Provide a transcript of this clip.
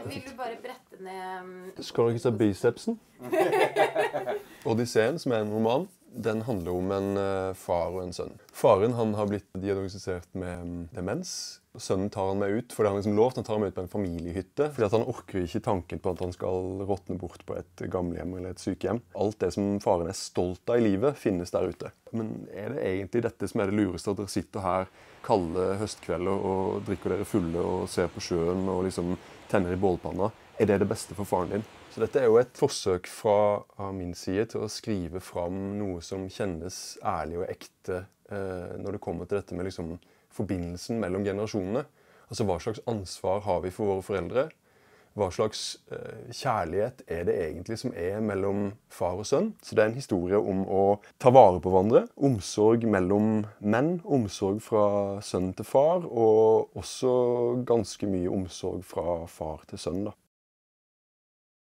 Vil du bare brette ned... Skal du ikke se bicepsen? Odysseen, som en roman, den handler om en far og en sønn. Faren han har blitt diagnostisert med demens. Sønnen tar han med ut, for det har han liksom lovt. Han tar han med ut på en familiehytte, fordi at han orker ikke tanken på at han skal råtne bort på et gamlehjem eller et sykehjem. Alt det som faren er stolt av i livet, finnes der ute. Men er det egentlig dette som er det lureste, at dere sitter her kalde høstkvelder og drikker dere fulle og ser på sjøen og liksom tenner i bålpanna? Er det det beste for faren din? Så dette er jo et forsøk fra min side til å skrive fram noe som kjennes ærlig og ekte når det kommer til dette med liksom forbindelsen mellom generasjonene. Altså hva slags ansvar har vi for våre foreldre? Hva slags kjærlighet er det egentlig som er mellom far og sønn? Så det er en historie om å ta vare på hverandre, omsorg mellom menn, omsorg fra sønn til far, og også ganske mye omsorg fra far til sønn da.